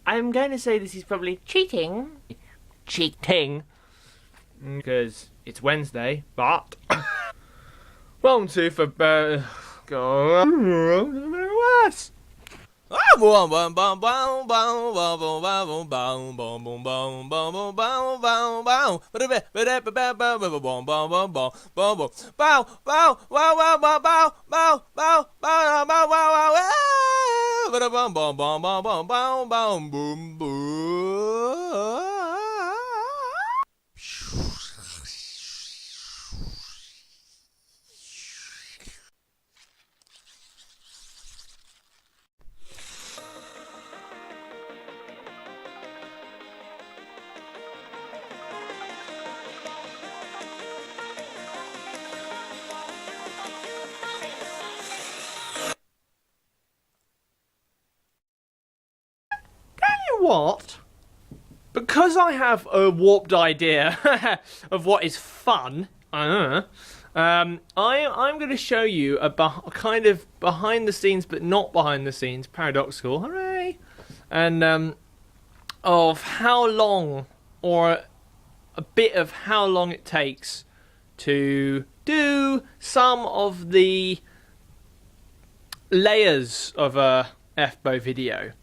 I'm going to say this is probably cheating. Cheating. Because it's Wednesday, but... BoreNstuf for... God... worse. What? Because I have a warped idea of what is fun, I'm going to show you a kind of behind the scenes, but not behind the scenes, paradoxical, hooray, and of how long, or a bit of how long it takes to do some of the layers of a FBO video.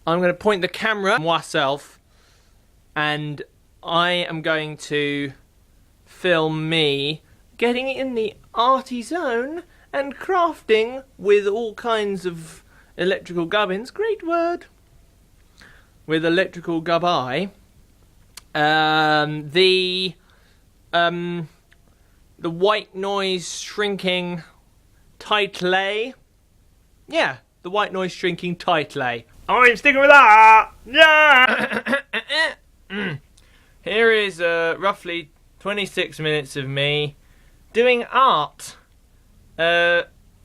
I'm going to point the camera at myself, and I am going to film me getting in the arty zone and crafting with all kinds of electrical gubbins. Great word. With electrical gubbi. The white noise shrinking tight lay. Yeah, the white noise shrinking tight lay. I'm sticking with that! Yeah! Here is roughly 26 minutes of me doing art.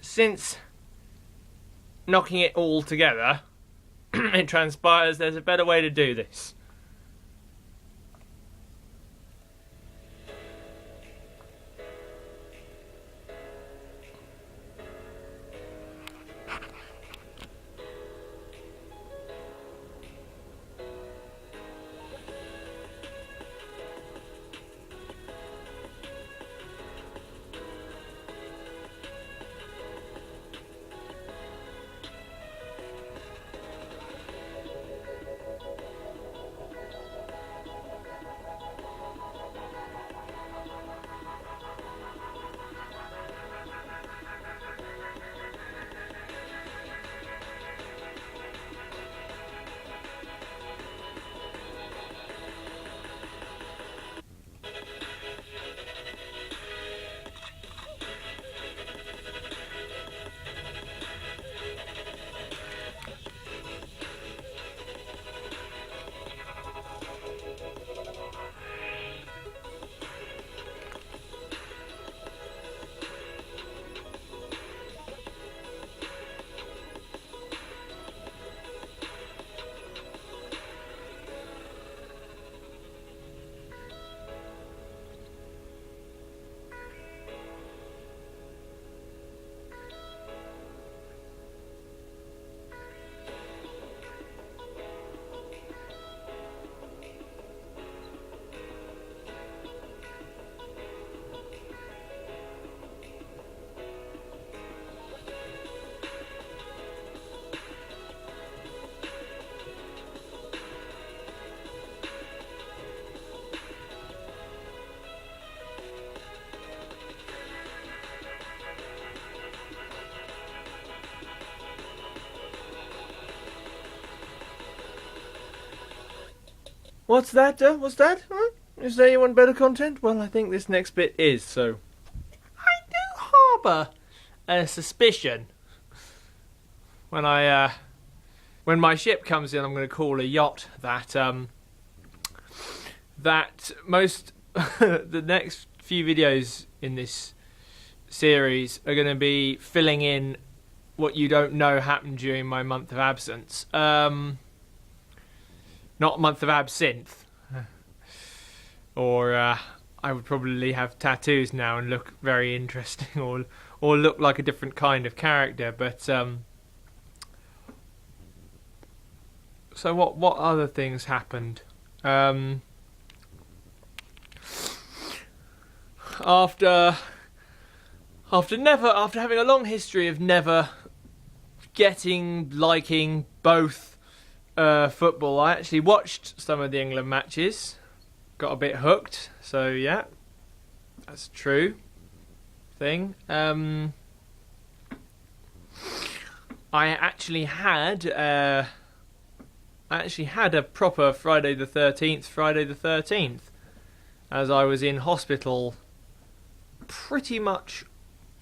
Since knocking it all together, it transpires there's a better way to do this. What's that? What's that? Huh? Is there you want better content? Well, I think this next bit is, so... I do harbour a suspicion. When my ship comes in, I'm going to call a yacht that, that most... the next few videos in this series are going to be filling in what you don't know happened during my month of absence. not a month of absinthe. Or I would probably have tattoos now and look very interesting, or look like a different kind of character. But so what other things happened? After having a long history of never liking both football, I actually watched some of the England matches, got a bit hooked. So yeah, that's a true thing. I actually had a proper Friday the 13th, as I was in hospital pretty much,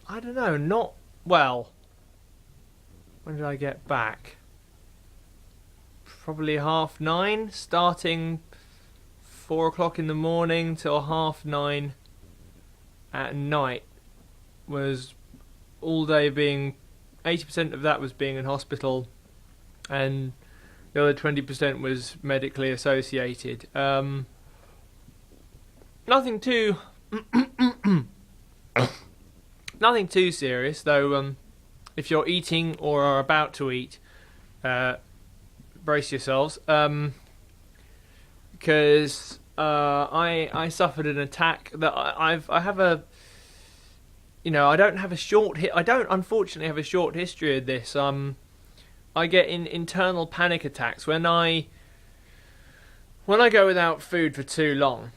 I don't know, not well. When did I get back? Probably 9:30, starting 4 o'clock in the morning till 9:30 at night. Was all day being, 80% of that was being in hospital, and the other 20% was medically associated. Nothing too nothing too serious, though. If you're eating or are about to eat, brace yourselves, because I suffered an attack that I have a, I don't unfortunately have a short history of this. I get internal panic attacks when I go without food for too long,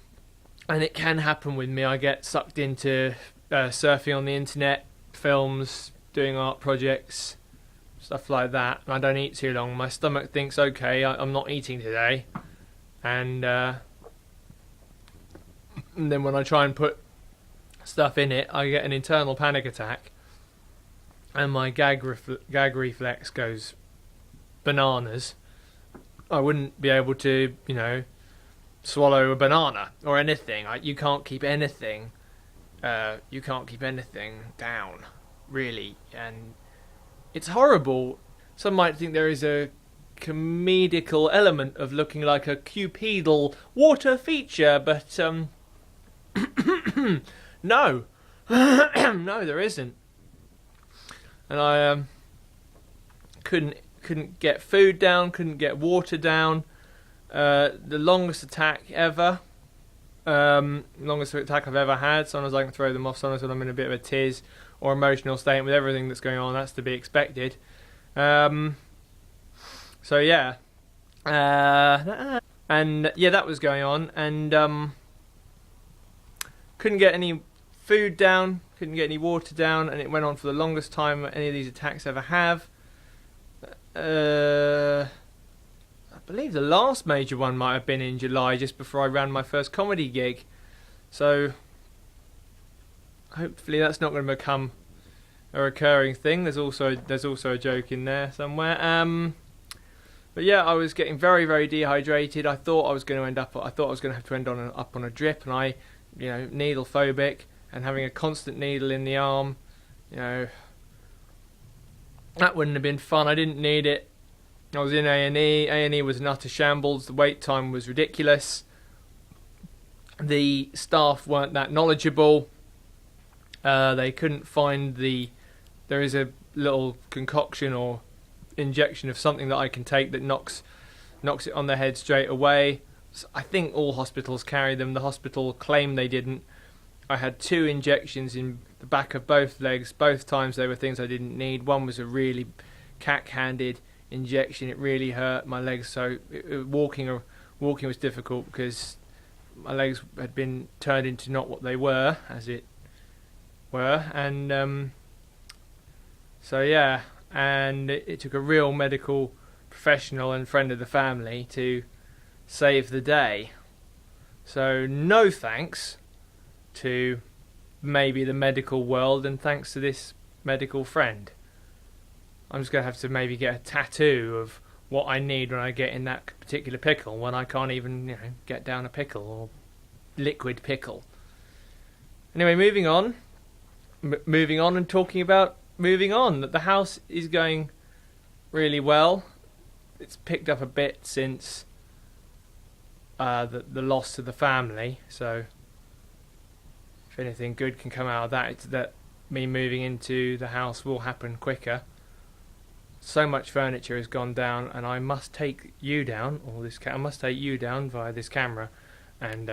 and it can happen with me. I get sucked into surfing on the internet, films, doing art projects, stuff like that, and I don't eat too long. My stomach thinks, okay, I'm not eating today, and then when I try and put stuff in it, I get an internal panic attack, and my gag reflex goes bananas. I wouldn't be able to, swallow a banana or anything. You can't keep anything. You can't keep anything down, really, and it's horrible. Some might think there is a comedical element of looking like a cupidal water feature, but no, no, there isn't. And I couldn't get food down, couldn't get water down. The longest attack ever. Longest attack I've ever had. Sometimes I can throw them off. Sometimes when I'm in a bit of a tiz or emotional state with everything that's going on, that's to be expected. So yeah, and yeah, that was going on, and couldn't get any food down, couldn't get any water down, and it went on for the longest time any of these attacks ever have. I believe the last major one might have been in July, just before I ran my first comedy gig. So hopefully that's not going to become a recurring thing. There's also a joke in there somewhere. But yeah, I was getting very, very dehydrated. I thought I was going to have to end up on a drip, and I, needle phobic, and having a constant needle in the arm, that wouldn't have been fun. I didn't need it. I was in A&E. A&E was an utter shambles. The wait time was ridiculous. The staff weren't that knowledgeable. They couldn't find there is a little concoction or injection of something that I can take that knocks it on the head straight away. So I think all hospitals carry them. The hospital claimed they didn't. I had 2 injections in the back of both legs. Both times they were things I didn't need. One was a really cack-handed injection. It really hurt my legs, so walking was difficult because my legs had been turned into not what they were, as it were, and so yeah, and it took a real medical professional and friend of the family to save the day. So no thanks to maybe the medical world, and thanks to this medical friend. I'm just going to have to maybe get a tattoo of what I need when I get in that particular pickle, when I can't even, get down a pickle or liquid pickle. Anyway, moving on and talking about moving on. That the house is going really well. It's picked up a bit since the loss to the family. So if anything good can come out of that, it's that me moving into the house will happen quicker. So much furniture has gone down, and I must take you down, or I must take you down via this camera, and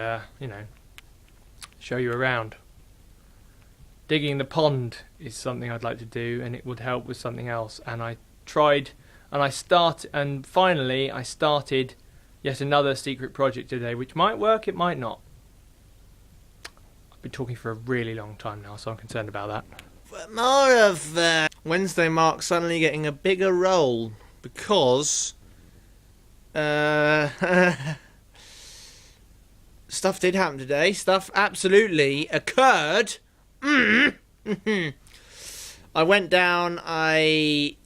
show you around. Digging the pond is something I'd like to do, and it would help with something else. And I tried, and finally I started yet another secret project today, which might work, it might not. I've been talking for a really long time now, so I'm concerned about that. More of Wednesday Mark suddenly getting a bigger role because stuff did happen today. Stuff absolutely occurred. I went down. I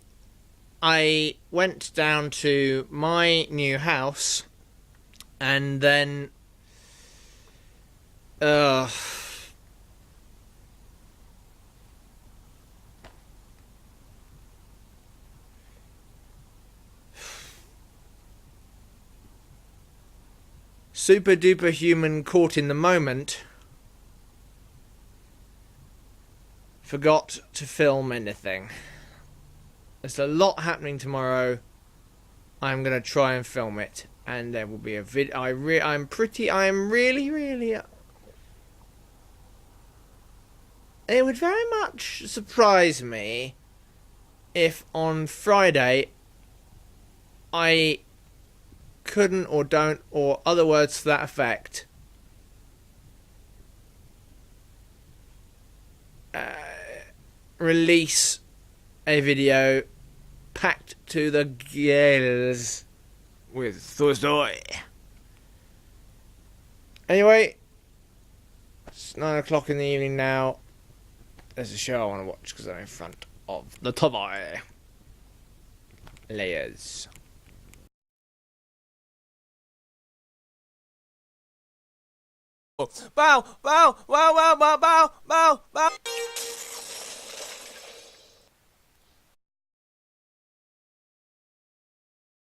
went down to my new house, and then super duper human caught in the moment forgot to film anything. There's a lot happening tomorrow. I'm gonna try and film it, and there will be a vid. I am really. It would very much surprise me if on Friday I couldn't or don't, or other words to that effect, release a video packed to the gills with Thursday. Anyway, it's 9 o'clock in the evening now. There's a show I want to watch because I'm in front of the TV. Layers. Bow, bow, bow, bow, bow, bow.